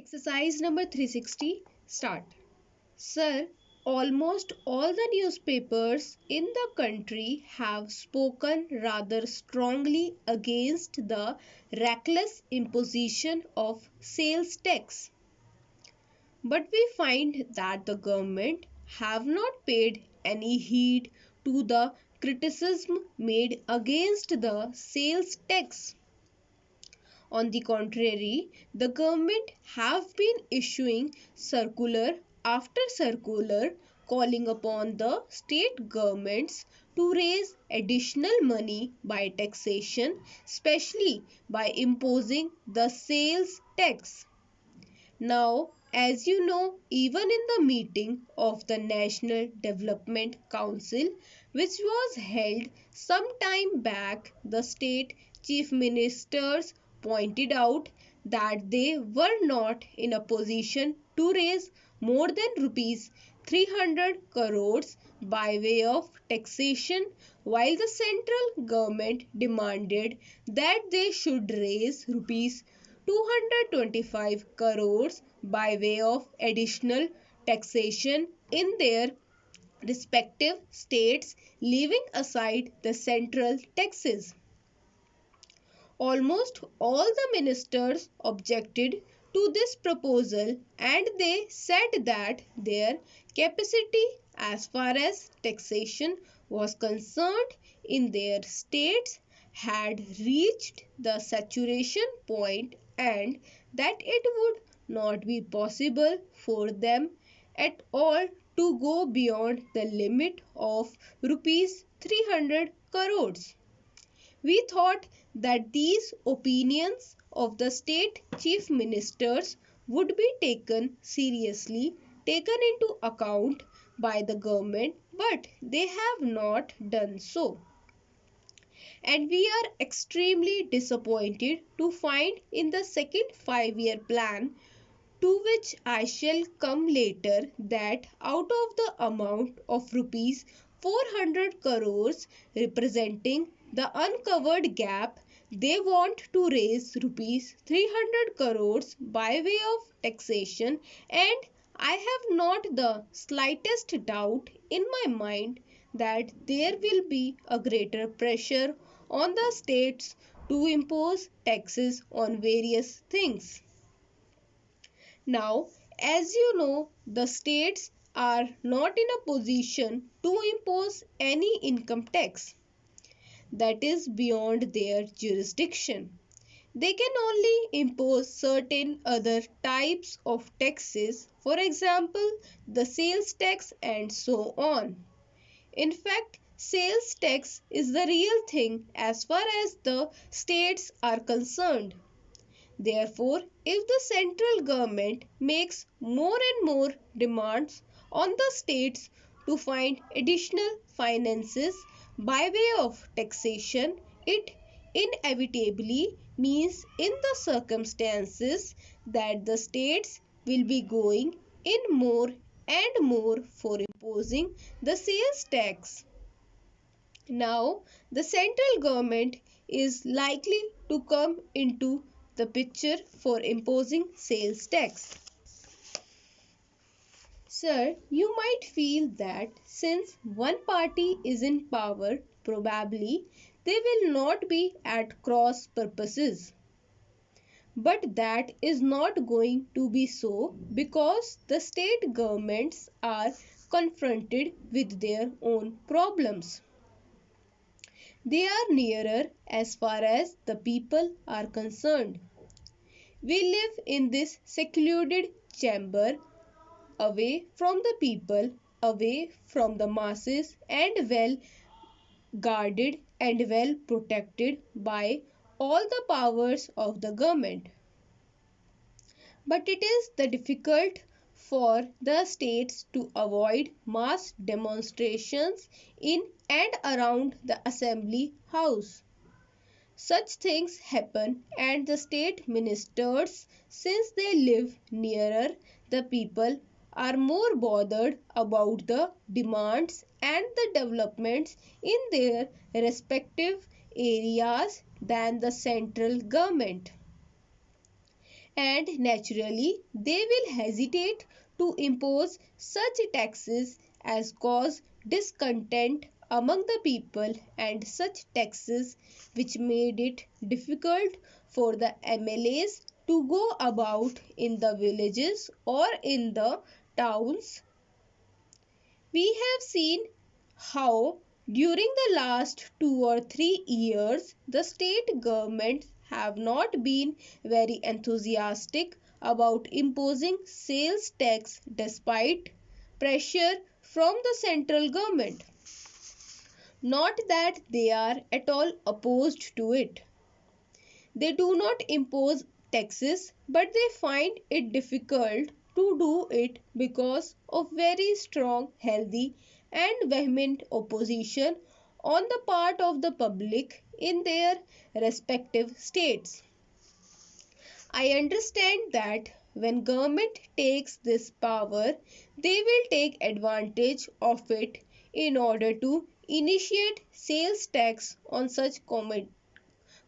Exercise number 360. Start. Sir, almost all the newspapers in the country have spoken rather strongly against the reckless imposition of sales tax. But we find that the government have not paid any heed to the criticism made against the sales tax. On the contrary, the government have been issuing circular after circular calling upon the state governments to raise additional money by taxation, especially by imposing the sales tax. Now, as you know, even in the meeting of the National Development Council, which was held some time back, the state chief ministers pointed out that they were not in a position to raise more than rupees 300 crores by way of taxation, while the central government demanded that they should raise rupees 225 crores by way of additional taxation in their respective states, leaving aside the central taxes. Almost all the ministers objected to this proposal, and they said that their capacity as far as taxation was concerned in their states had reached the saturation point and that it would not be possible for them at all to go beyond the limit of rupees 300 crores. We thought that these opinions of the state chief ministers would be taken into account by the government, but they have not done so. And we are extremely disappointed to find in the second 5-year plan, to which I shall come later, that out of the amount of rupees 400 crores representing the uncovered gap, they want to raise rupees 300 crores by way of taxation, and I have not the slightest doubt in my mind that there will be a greater pressure on the states to impose taxes on various things. Now, as you know, the states are not in a position to impose any income tax that is beyond their jurisdiction. They can only impose certain other types of taxes, for example, the sales tax and so on. In fact, sales tax is the real thing as far as the states are concerned. Therefore, if the central government makes more and more demands on the states to find additional finances by way of taxation, it inevitably means in the circumstances that the states will be going in more and more for imposing the sales tax. Now, the central government is likely to come into the picture for imposing sales tax. Sir, you might feel that since one party is in power, probably they will not be at cross purposes. But that is not going to be so because the state governments are confronted with their own problems. They are nearer as far as the people are concerned. We live in this secluded chamber, away from the people, away from the masses, and well guarded and well protected by all the powers of the government. But it is difficult for the states to avoid mass demonstrations in and around the assembly house. Such things happen, and the state ministers, since they live nearer the people, are more bothered about the demands and the developments in their respective areas than the central government. and naturally they will hesitate to impose such taxes as cause discontent among the people, and such taxes which made it difficult for the MLAs to go about in the villages or in the towns. We have seen how during the last 2 or 3 years the state governments have not been very enthusiastic about imposing sales tax despite pressure from the central government. Not that they are at all opposed to it. They do not impose taxes, but they find it difficult to do it because of very strong, healthy, and vehement opposition on the part of the public in their respective states. I understand that when government takes this power, they will take advantage of it in order to initiate sales tax on such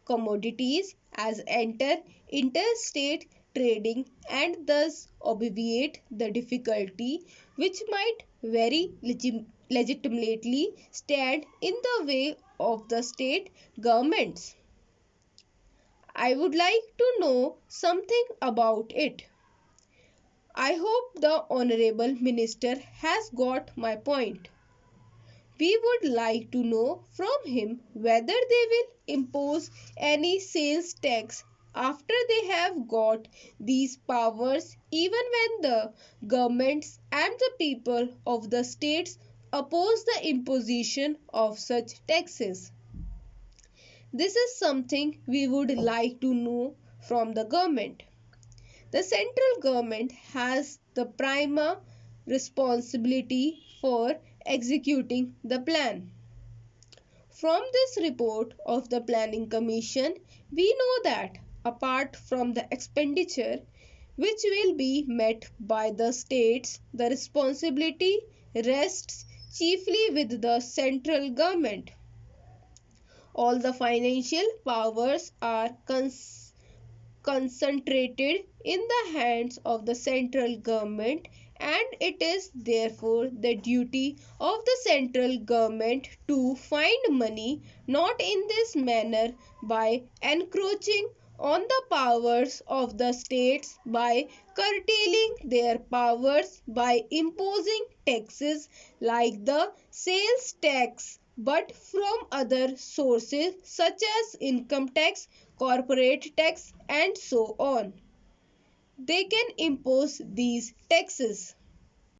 commodities as enter interstate trading, and thus obviate the difficulty which might very legitimately stand in the way of the state governments. I would like to know something about it. I hope the Honorable Minister has got my point. We would like to know from him whether they will impose any sales tax after they have got these powers, even when the governments and the people of the states oppose the imposition of such taxes. This is something we would like to know from the government. The central government has the prima responsibility for executing the plan. From this report of the Planning Commission, we know that apart from the expenditure which will be met by the states, the responsibility rests chiefly with the central government. All the financial powers are concentrated in the hands of the central government, and it is therefore the duty of the central government to find money not in this manner by encroaching on the powers of the states, by curtailing their powers, by imposing taxes like the sales tax, but from other sources such as income tax, corporate tax, and so on. They can impose these taxes.